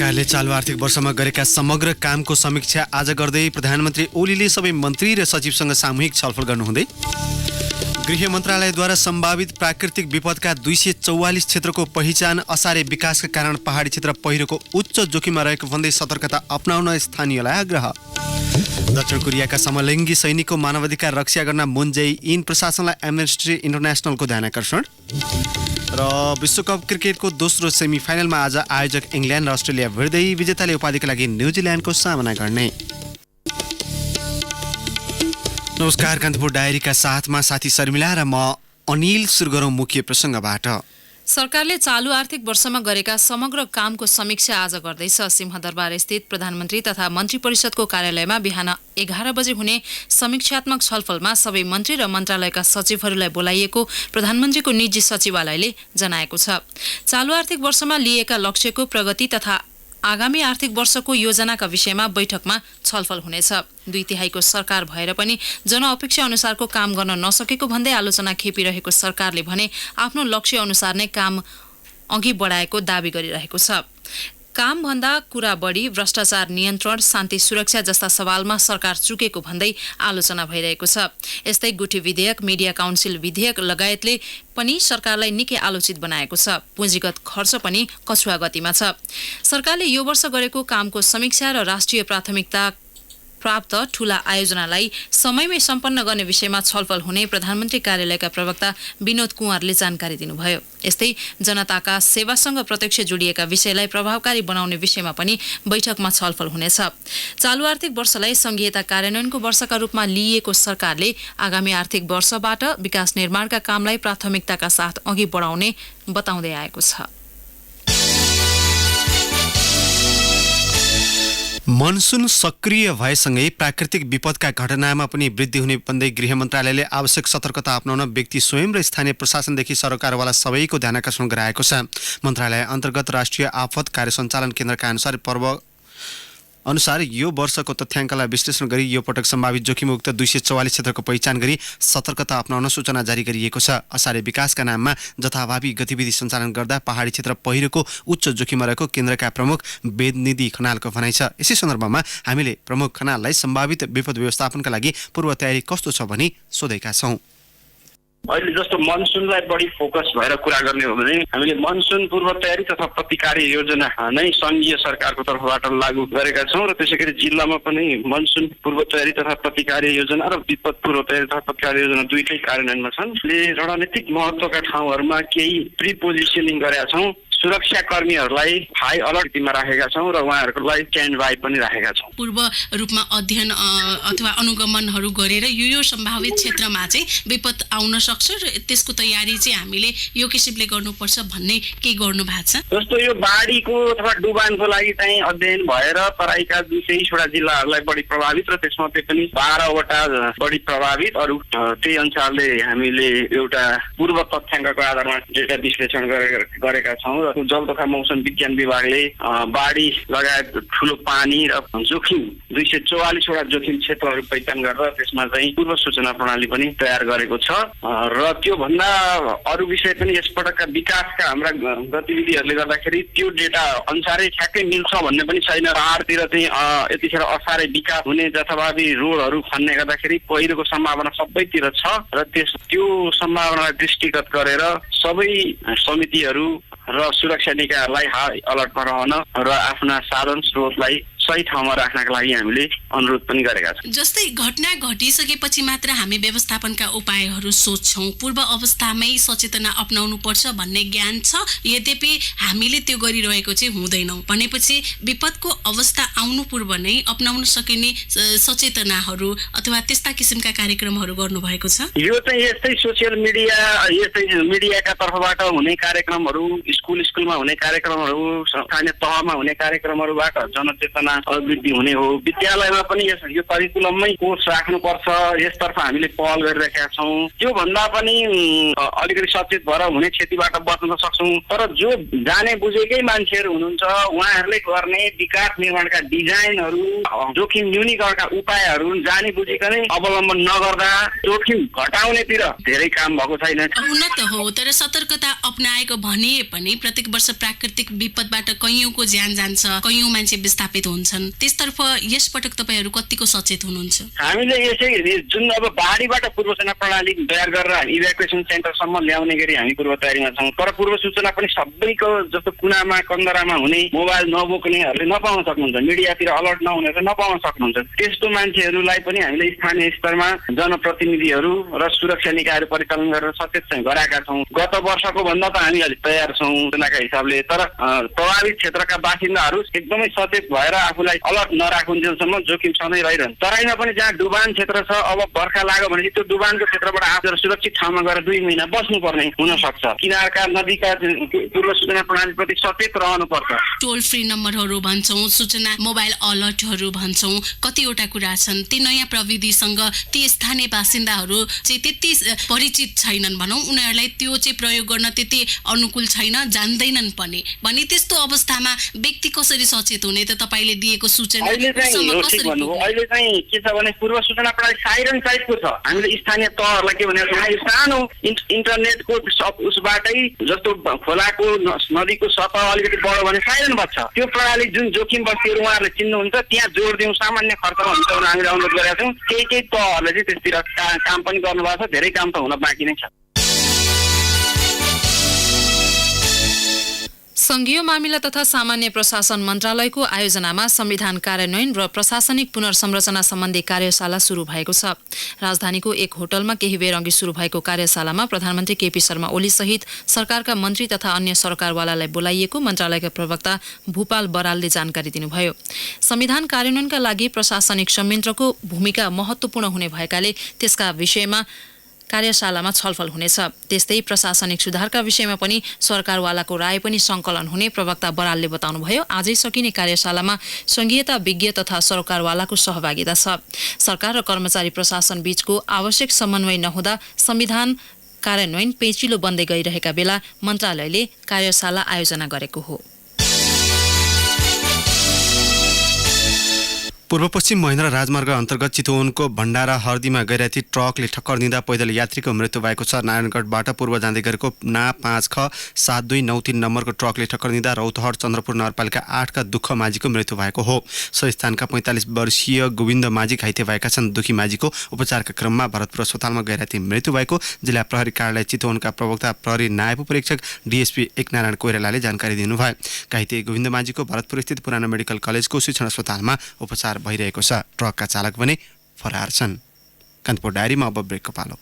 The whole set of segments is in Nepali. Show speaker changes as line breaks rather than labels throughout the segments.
सरकारले चालु आर्थिक वर्षमा गरेका समग्र कामको समीक्षा आज गर्दै प्रधानमन्त्री ओलीले सबै मन्त्री र सचिवसँग सामूहिक छलफल गर्नुहुँदै गृह मन्त्रालयद्वारा सम्भावित प्राकृतिक विपदका 244 क्षेत्रको पहिचान, असारे विकासका कारण पहाडी क्षेत्र पहिरोको उच्च जोखिममा रहेको भन्दै सतर्कता अपनाउन स्थानीयलाई आग्रह। दक्षिण कोरियाका समलिङ्गी सैनिकको मानवाधिकार रक्षा गर्न मुन जे इन प्रशासनलाई एमनेस्टी इन्टरनेसनलको ध्यानाकर्षण। र विश्वकप क्रिकेटको दोस्रो सेमिफाइनलमा आज आयोजक इङ्ल्यान्ड र अस्ट्रेलिया भिड्दै विजेताले उपाधिका लागि न्युजिल्यान्डको सामना गर्ने। नमस्कार, कान्तिपुर डायरीका साथमा साथी शर्मिला र म अनिल। सुरु गरौँ मुख्य प्रसङ्गबाट।
सरकारले चालु आर्थिक वर्षमा गरेका समग्र कामको समीक्षा आज गर्दैछ। सिंहदरबार स्थित प्रधानमन्त्री तथा मन्त्री परिषदको कार्यालयमा बिहान 11 बजे हुने समीक्षात्मक छलफलमा सबै मन्त्री र मन्त्रालयका सचिवहरूलाई बोलाइएको प्रधानमन्त्रीको निजी सचिवालयले जनाएको छ। चालु आर्थिक वर्षमा लिएका लक्ष्यको प्रगति तथा आगामी आर्थिक वर्षको योजनाका विषयमा बैठकमा छलफल हुनेछ। 2/3 सरकार भएर पनि जनअपेक्षा अनुसारको काम गर्न नसकेको भन्दै आलोचना खेपिरहेको सरकारले भने आफ्नो लक्ष्य अनुसार नै काम अघि बढाएको दावी गरिरहेको छ। कामभन्दा कुरा बढी भ्रष्टाचार नियन्त्रण, शान्ति सुरक्षा जस्ता सवालमा सरकार चुकेको भन्दै आलोचना भइरहेको छ। यस्तै गुठी विधेयक, मिडिया काउन्सिल विधेयक लगायतले पनि सरकारलाई निकै आलोचित बनाएको छ। पुँजीगत खर्च पनि कछुवा गतिमा छ। सरकारले यो वर्ष गरेको कामको समीक्षा र राष्ट्रिय प्राथमिकता प्राप्त ठूला आयोजनालाई समयमै सम्पन्न गर्ने विषयमा छलफल हुने प्रधानमन्त्री कार्यालयका प्रवक्ता विनोद कुँवरले जानकारी दिनुभयो। यस्तै जनताका सेवासँग प्रत्यक्ष जोडिएका विषयलाई प्रभावकारी बनाउने विषयमा पनि बैठकमा छलफल हुनेछ। चालु आर्थिक वर्षलाई संघीयता कार्यान्वयनको वर्षका रूपमा लिइएको सरकारले आगामी आर्थिक वर्षबाट विकास निर्माणका कामलाई प्राथमिकताका साथ अघि बढाउने बताउँदै आएको छ।
मनसुन सक्रिय भएसँगै प्राकृतिक विपदका घटनामा पनि वृद्धि हुने भन्दै गृह मन्त्रालयले आवश्यक सतर्कता अपनाउन व्यक्ति स्वयं र स्थानीय प्रशासनदेखि सरकारवाला सबैको ध्यानाकर्षण गराएको छ। मन्त्रालय अन्तर्गत राष्ट्रिय आफत कार्य सञ्चालन केन्द्रका अनुसार यो वर्षको तथ्याङ्कलाई विश्लेषण गरी यो पटक सम्भावित जोखिमयुक्त 244 क्षेत्रको पहिचान गरी सतर्कता अपनाउन सूचना जारी गरिएको छ। असारे विकासका नाममा जथाभावी गतिविधि सञ्चालन गर्दा पहाडी क्षेत्र पहिरोको उच्च जोखिममा रहेको केन्द्रका प्रमुख वेदनिधि खनालको भनाइ छ। यसै सन्दर्भमा हामीले प्रमुख खनाललाई सम्भावित विपद व्यवस्थापनका लागि पूर्व तयारी कस्तो छ भनी सोधेका छौँ।
अहिले जस्तो मनसुनलाई बढी फोकस भएर कुरा गर्ने हो भने हामीले मनसुन पूर्व तयारी तथा प्रतिकारी योजना नै सङ्घीय सरकारको तर्फबाट लागू गरेका छौँ र त्यसैगरी जिल्लामा पनि मनसुन पूर्व तयारी तथा प्रतिकारी योजना र विपद पूर्व तयारी तथा प्रतिकारी योजना दुईटै कार्यान्वयनमा छन्। रणनीतिक महत्त्वका ठाउँहरूमा केही प्रिपोजिसनिङ गरेका छौँ। सुरक्षा कर्मीहरूलाई हाई अलर्टमा राखेका छौँ र उहाँहरूलाई स्ट्यान्ड बाई पनि राखेका छौँ।
पूर्व रूपमा अध्ययन अथवा अनुगमनहरू गरेर यो सम्भावित क्षेत्रमा चाहिँ विपद आउन सक्छ र त्यसको तयारी चाहिँ हामीले यो किसिमले गर्नुपर्छ भन्ने के गर्नु भएको छ?
जस्तो यो बाढीको अथवा डुबानको लागि चाहिँ अध्ययन भएर तराईका 23वटा जिल्लाहरूलाई बढी प्रभावित र त्यसमध्ये पनि 12वटा बढी प्रभावित, अरू त्यही अनुसारले हामीले एउटा पूर्व तथ्याङ्कको आधारमा डेटा विश्लेषण गरेका छौँ। जल तथा मौसम विज्ञान विभागले बाढी लगायत ठुलो पानी र जोखिम 244वटा जोखिम क्षेत्रहरू पहिचान गरेर त्यसमा चाहिँ पूर्व सूचना प्रणाली पनि तयार गरेको छ। र त्यो भन्दा अरू विषय पनि यसपटकका विकासका हाम्रा गतिविधिहरूले गर्दाखेरि त्यो डेटा अनुसारै ठ्याक्कै मिल्छ भन्ने पनि छैन। पहाडतिर चाहिँ यतिखेर असारे विकास हुने जथाभावी रोडहरू खन्ने गर्दाखेरि पहिरोको सम्भावना सबैतिर छ र त्यो सम्भावनालाई दृष्टिगत गरेर सबै समितिहरू र सुरक्षा निकायहरूलाई हाई अलर्टमा रहन र आफ्ना साधन स्रोतलाई सही ठाउँमा राख्नका लागि हामीले अनुरोध पनि गरेका छौँ।
जस्तै घटना घटिसकेपछि मात्र हामी व्यवस्थापनका उपायहरू सोच्छौँ, पूर्व अवस्थामै सचेतना अपनाउनु पर्छ भन्ने ज्ञान छ, यद्यपि हामीले त्यो गरिरहेको चाहिँ हुँदैनौँ भनेपछि विपदको अवस्था आउनु पूर्व नै अपनाउन सकिने सचेतनाहरू अथवा त्यस्ता किसिमका कार्यक्रमहरू गर्नुभएको छ?
यो चाहिँ यस्तै सोसियल मिडिया, यस्तै मिडियाका तर्फबाट हुने कार्यक्रमहरू, स्कुलमा हुने कार्यक्रमहरू, स्थानीय तहमा हुने कार्यक्रमहरूबाट जनचेतना अभिवृद्धि हुने हो। विद्यालयमा पनि यो करिकुलममै कोर्स राख्नुपर्छ, यसतर्फ हामीले पहल गरिरहेका छौँ। त्योभन्दा पनि अलिकति सचेत भएर हुने क्षतिबाट बच्न सक्छौँ। तर जो जाने बुझेकै मान्छेहरू हुनुहुन्छ उहाँहरूले गर्ने विकास निर्माणका डिजाइनहरू, जोखिम न्यूनीकरणका उपायहरू जानी बुझिकनै अवलम्बन नगर्दा जोखिम घटाउनेतिर धेरै काम भएको छैन।
हुन त हो, तर सतर्कता अपनाएको भने पनि प्रत्येक वर्ष प्राकृतिक विपदबाट कैयौंको ज्यान जान्छ, कैयौं मान्छे विस्थापित हुन्छन्। त्यसतर्फ यसपटक तपाईहरू कतिको सचेत हुनुहुन्छ?
हामीले यसै जुन अब बाढीबाट पूर्व सूचना प्रणाली तयार गरेर हामी इभ्याकुएसन सेन्टरसम्म ल्याउने गरी हामी पूर्व तयारीमा छौँ। तर पूर्व सूचना पनि सबैको जस्तो कुनामा कन्दरामा हुने, मोबाइल नबोक्नेहरूले नपाउन सक्नुहुन्छ, मिडियातिर अलर्ट नहुनेहरू नपाउन सक्नुहुन्छ। त्यस्तो मान्छेहरूलाई पनि हामीले स्थानीय स्तरमा जनप्रतिनिधिहरू र सुरक्षा निकायहरू परिचालन गरेर सचेत चाहिँ गराएका छौँ। गत वर्षको भन्दा त हामी अलिक तयार छौँ सूचनाका हिसाबले। तर प्रभावित क्षेत्रका बासिन्दाहरू एकदमै सचेत भएर आफूलाई अलर्ट नराखुन्जेलसम्म जोखिम सधैँ रहिरहन्छ। तराईमा पनि जहाँ डुबान क्षेत्र छ, अब बर्खा लाग्यो भने त्यो डुबानको क्षेत्रबाट आफूहरू सुरक्षित ठाउँमा गएर 2 महिना बस्नुपर्ने हुन सक्छ। किनारका नदीका पूर्व सूचना प्रणालीप्रति सचेत रहनुपर्छ।
टोल फ्री नम्बरहरू भन्छौँ, सूचना मोबाइल अलर्टहरू भन्छौँ, कतिवटा कुरा छन्। ती नयाँ प्रविधिसँग ती स्थानीय बासिन्दाहरू चाहिँ त्यति परिचित छैनन् भनौँ, उनीहरूलाई त्यो चाहिँ प्रयोग गर्न त्यति अनुकूल छैन, जान्दैनन् पनि। भने त्यस्तो अवस्थामा व्यक्ति कसरी सचेत हुने त? तपाईँले दिएको सूचना
अहिले चाहिँ के छ भने पूर्व सूचना प्रणाली साइरन टाइपको छ। हामीले स्थानीय तहहरूलाई के भनेको छौँ, सानो इन्टरनेटको उसबाटै जस्तो खोलाको नदीको सतह अलिकति बढ्यो भने साइरन बज्छ। त्यो प्रणाली जुन जोखिम बस्तीहरू उहाँहरूले चिन्नुहुन्छ त्यहाँ जोड दिउँ, सामान्य खर्चमा हुन्छ भनेर हामीले अनुरोध गरेका छौँ। केही तहहरूले चाहिँ त्यसतिर काम पनि गर्नुभएको छ। धेरै काम त हुन बाँकी नै छ।
संघीय मामिला तथा सामान्य प्रशासन मन्त्रालयको आयोजनामा संविधान कार्यान्वयन र प्रशासनिक पुनर्संरचना सम्बन्धी कार्यशाला सुरु भएको छ। राजधानीको एक होटलमा केही बेर अघि सुरु भएको कार्यशालामा प्रधानमन्त्री केपी शर्मा ओली सहित सरकारका मन्त्री तथा अन्य सरकारवालालाई बोलाइएको मन्त्रालयका प्रवक्ता भूपाल बरालले जानकारी दिनुभयो। संविधान कार्यान्वयनका लागि प्रशासनिक संयन्त्रको भूमिका महत्वपूर्ण हुने भएकाले त्यसका विषयमा कार्यशालामा छलफल हुनेछ। त्यस्तै प्रशासनिक सुधारका विषयमा पनि सरकारवालाको राय पनि संकलन हुने प्रवक्ता बरालले बताउनुभयो। आजै सकिने कार्यशालामा संघीयता विज्ञ तथा सरकारवालाको सहभागिता छ। सरकार र कर्मचारी प्रशासन बीचको आवश्यक समन्वय नहुँदा संविधान कार्यान्वयन पेचिलो बन्दै गइरहेका बेला मन्त्रालयले कार्यशाला आयोजना गरेको हो।
पूर्व पश्चिम महेन्द्र राजमार्ग अन्तर्गत चितवनको भण्डारा हर्दीमा गइरहेको ट्रकले ठक्कर दिँदा पैदल यात्रीको मृत्यु भएको छ। नारायणगढबाट पूर्व जाँदै गरेको ना 5X7293 नम्बरको ट्रकले ठक्कर दिँदा रौतहट चन्द्रपुर नगरपालिका 8का दुःख माझीको मृत्यु भएको हो। सो स्थानका 45 वर्षीय गोविन्द माझी घाइते भएका छन्। दुखी माझीको उपचारका क्रममा भरतपुर अस्पतालमा गइरहेको मृत्यु भएको जिल्ला प्रहरी कार्यालय चितवनका प्रवक्ता प्रहरी नायब परीक्षक डीएसपी एकनारायण कोइरालाले जानकारी दिनुभयो। घाइते गोविन्द माझीको भरतपुर स्थित पुरानो मेडिकल कलेजको शिक्षण अस्पतालमा उपचार भइरहेको छ। ट्रकका चालक भने फरार छन्। कानपुर डायरीमा अब ब्रेकको पालो।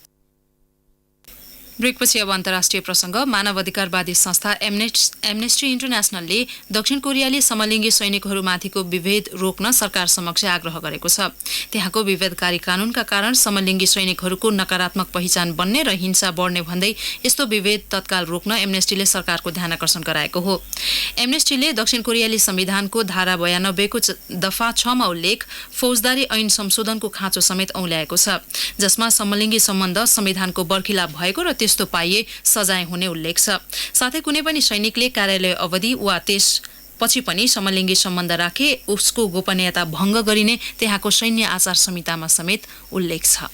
ब्रेकपछि अब अन्तर्राष्ट्रिय प्रसङ्ग। मानवाधिकारवादी संस्था एमनेस्टी इन्टरनेसनलले दक्षिण कोरियाली समलिङ्गी सैनिकहरूमाथिको विभेद रोक्न सरकार समक्ष आग्रह गरेको छ। त्यहाँको विभेदकारी कानूनका कारण समलिङ्गी सैनिकहरूको नकारात्मक पहिचान बन्ने र हिंसा बढ्ने भन्दै यस्तो विभेद तत्काल रोक्न एमनेस्टीले सरकारको ध्यान आकर्षण गराएको हो। एमनेस्टीले दक्षिण कोरियाली संविधानको धारा 92 को दफा 6 मा उल्लेख फौजदारी ऐन संशोधनको खाँचो समेत औल्याएको छ, जसमा समलिङ्गी सम्बन्ध संविधानको बर्खिलाप भएको र त्यस्तो पाइए सजाय हुने उल्लेख छ। साथै कुनै पनि सैनिकले कार्यालय अवधि वा त्यसपछि पनि समलिङ्गी सम्बन्ध राखे उसको गोपनीयता भङ्ग गरिने त्यहाँको सैन्य आचार संहितामा समेत उल्लेख छ।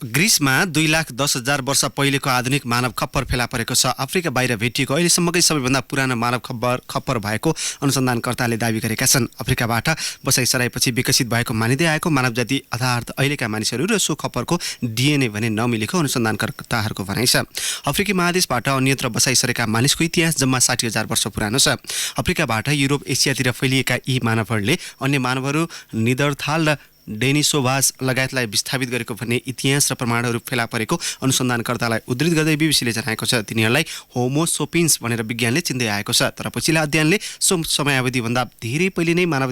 ग्रिसमा 2,10,000 वर्ष पहिलेको आधुनिक मानव खप्पर फेला परेको छ। अफ्रिका बाहिर भेटिएको अहिलेसम्मकै सबैभन्दा पुरानो मानव खप्पर भएको अनुसन्धानकर्ताले दावी गरेका छन्। अफ्रिकाबाट बसाइसराएपछि विकसित भएको मानिँदै आएको मानव जाति अर्थात् अहिलेका मानिसहरू र सो खप्परको डिएनए भने नमिलेको अनुसन्धानकर्ताहरूको भनाइ छ। अफ्रिकी महादेशबाट अन्यत्र बसाइसरेका मानिसको इतिहास जम्मा 60,000 वर्ष पुरानो छ। अफ्रिकाबाट युरोप एसियातिर फैलिएका यी मानवहरूले अन्य मानवहरू निदरथाल र डेनिसोभास लगायतलाई विस्थापित गरेको भन्ने इतिहास र प्रमाणहरू फेला परेको अनुसन्धानकर्तालाई उद्धृत गर्दै बीबीसीले जनाएको छ। तिनीहरूलाई होमो सोपिन्स भनेर विज्ञानले चिन्दै आएको छ। तर पछिल्ला अध्ययनले सो समयावधिभन्दा धेरै पहिले नै मानव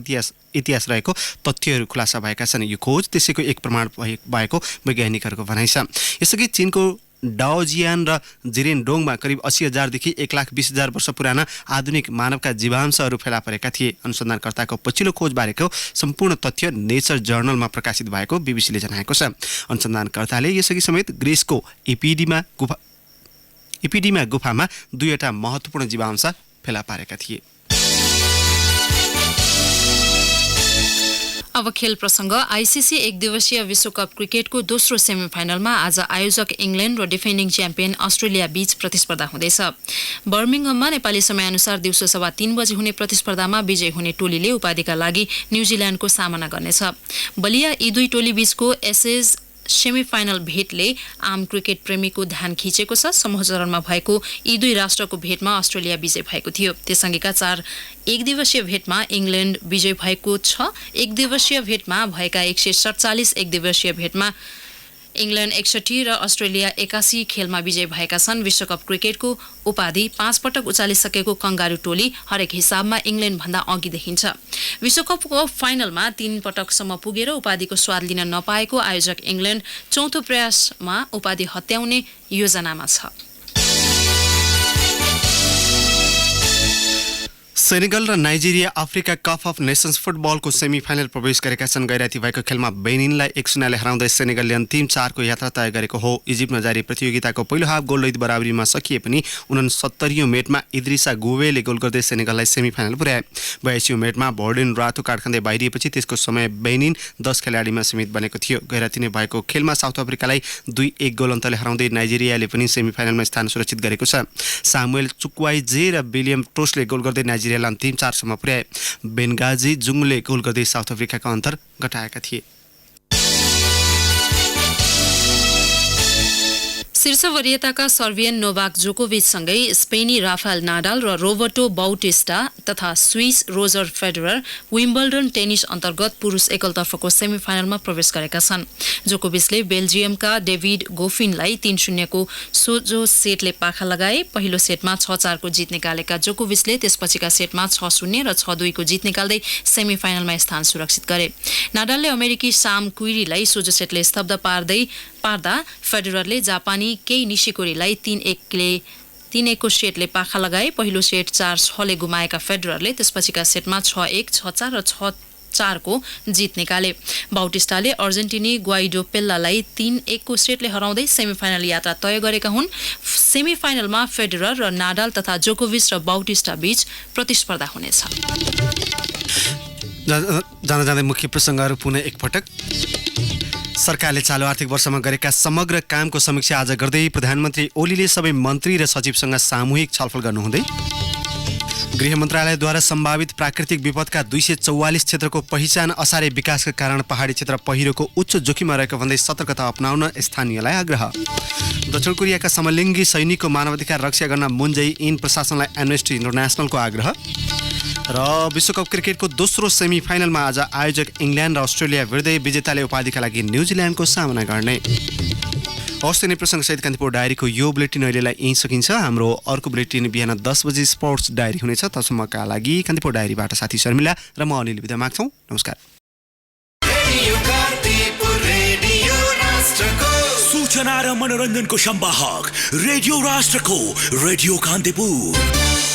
इतिहास रहेको तथ्यहरू खुलासा भएका छन्। यो खोज त्यसैको एक प्रमाण भएको वैज्ञानिकहरूको भनाइ छ। यसअघि चीनको डाओजियान र जिरेनडोङमा करिब 80,000 देखि 1,20,000 वर्ष पुराना आधुनिक मानवका जीवांशहरू फेला परेका थिए। अनुसन्धानकर्ताको पछिल्लो खोजबारेको सम्पूर्ण तथ्य नेचर जर्नलमा प्रकाशित भएको बीबीसीले जनाएको छ। अनुसन्धानकर्ताले यसअघि समेत ग्रिसको इपिडीमा गुफामा 2वटा महत्त्वपूर्ण जीवांश फेला पारेका थिए।
अब खेल प्रसङ्ग। आइसिसी एकदिवसीय विश्वकप क्रिकेटको दोस्रो सेमिफाइनलमा आज आयोजक इङ्ल्यान्ड र डिफेन्डिङ च्याम्पियन अस्ट्रेलिया बीच प्रतिस्पर्धा हुँदैछ। बर्मिङहममा नेपाली समयअनुसार दिउँसो 3:15 बजे हुने प्रतिस्पर्धामा विजयी हुने टोलीले उपाधिका लागि न्युजिल्यान्डको सामना गर्नेछ। बलिया यी दुई टोली बीचको एसेज सेमिफाइनल भेटले आम क्रिकेट प्रेमीको ध्यान खिचेको छ। समूह चरणमा भएको यी दुई राष्ट्रको भेटमा अस्ट्रेलिया विजय भएको थियो। त्यससँगैका 4 एकदिवसीय भेटमा इङ्ल्यान्ड विजय भएको छ। एकदिवसीय भेटमा भएका 147 एकदिवसीय भेटमा इङ्ल्यान्ड 61 र अस्ट्रेलिया 81 खेलमा विजय भएका छन्। विश्वकप क्रिकेटको उपाधि 5 पटक उचालिसकेको कंगारू टोली हरेक हिसाबमा इङ्ल्यान्डभन्दा अघि देखिन्छ। विश्वकपको फाइनलमा 3 पटकसम्म पुगेर उपाधिको स्वाद लिन नपाएको आयोजक इङ्ल्यान्ड चौथो प्रयासमा उपाधि हत्याउने योजनामा छ।
सेनेगल र Nigeria Africa cup of nations फुटबलको सेमिफाइनल प्रवेश गरेका छन्। गैराती भएको खेलमा बेनिनलाई 1-0 हराउँदै सेनेगलले अन्तिम 4को यात्रा तय गरेको हो। इजिप्टमा जारी प्रतियोगिताको पहिलो हाफ गोलरहित बराबरीमा सकिए पनि 69औं मिनेटमा इद्रिसा गुवेले गोल गर्दै सेनेगललाई सेमिफाइनल पुर्याए। 82औं मिनेटमा भोर्डेन रातो कार्ड खाँदै बाहिरिएपछि त्यसको समय बेनिन 10 खेलाडीमा सीमित बनेको थियो। गैराती नै भएको खेलमा साउथ अफ्रिकालाई 2-1 गोल अन्तरले हराउँदै नाइजेरियाले पनि सेमिफाइनलमा स्थान सुरक्षित गरेको छ। सामुएल चुक्वाइजे र विलियम टोसले गोल गर्दै नाइजेरियालाई अन्तिम 4सम्म पुर्याए। बेनगाजी जुङले गोल गर्दै साउथ अफ्रिकाका अन्तर घटाएका थिए।
शीर्ष वरियताका सर्बियन नोभाक जोकोभिचसँगै स्पेनी राफेल नाडाल र रोबर्टो बाउटिस्टा तथा Swiss Roger Federer Wimbledon tennis अन्तर्गत पुरुष एकलतर्फको सेमिफाइनलमा प्रवेश गरेका छन्। जोकोभिचले बेल्जियमका डेभिड गोफिनलाई 3-0 को सोझो सेटले पाखा लगाए। पहिलो सेटमा 6-4 को जित निकालेका जोकोभिचले त्यसपछिका सेटमा 6-0 र 6-2 को जित निकाल्दै सेमिफाइनलमा स्थान सुरक्षित गरे। नाडालले अमेरिकी साम क्विरीलाई सोझो सेटले स्तब्ध पार्दा फेडररले जापानी केही निशिकोरीलाई 3-1 को सेटले पाखा लगाए। पहिलो सेट 4-6 ले गुमाएका फेडररले त्यसपछिका सेटमा 6-1, 6-4 र 6-4 को जित निकाले। बाउटिस्टाले अर्जेन्टिनी ग्वाइडो पेल्लालाई 3-1 को सेटले हराउँदै सेमिफाइनल यात्रा तय गरेका हुन्। सेमिफाइनलमा फेडरर र नाडाल तथा जोकोभिच र बाउटिस्टा बीच प्रतिस्पर्धा हुनेछ।
जाँदै मुख्य प्रसङ्गहरू पुनः एकपटक। सरकारले चालु आर्थिक वर्षमा गरेका समग्र कामको समीक्षा आज गर्दै प्रधानमन्त्री ओलीले सबै मन्त्री र सचिवसँग सामूहिक छलफल गर्नुहुँदै गृह मन्त्रालयद्वारा सम्भावित प्राकृतिक विपदका 244 क्षेत्रको पहिचान असारे विकासका कारण पहाडी क्षेत्र पहिरोको उच्च जोखिममा रहेको भन्दै सतर्कता अपनाउन स्थानीयलाई आग्रह। दक्षिण कोरियाका समलिङ्गी सैनिकको मानवाधिकार रक्षा गर्न मुन जै इन प्रशासनलाई एम्नेस्टी इन्टरनेसनलको आग्रह। र विश्वकप क्रिकेटको दोस्रो सेमिफाइनलमा आज आयोजक इङ्ल्यान्ड र अस्ट्रेलिया विरुद्धै विजेताले उपाधिका लागि न्युजिल्यान्डको सामना गर्ने। हवस्, नै प्रसङ्गसहित कान्तिपुर डायरीको यो बुलेटिन अहिलेलाई यहीँ सकिन्छ। हाम्रो अर्को बुलेटिन बिहान 10 बजे स्पोर्ट्स डायरी हुनेछ। तसम्मका लागि कान्तिपुर डायरीबाट साथी शर्मिला र म अनिल बिदा माग्छौँ। नमस्कार।
सूचना र मनोरञ्जनको सम्वाहक रेडियो राष्ट्रको रेडियो कान्तिपुर।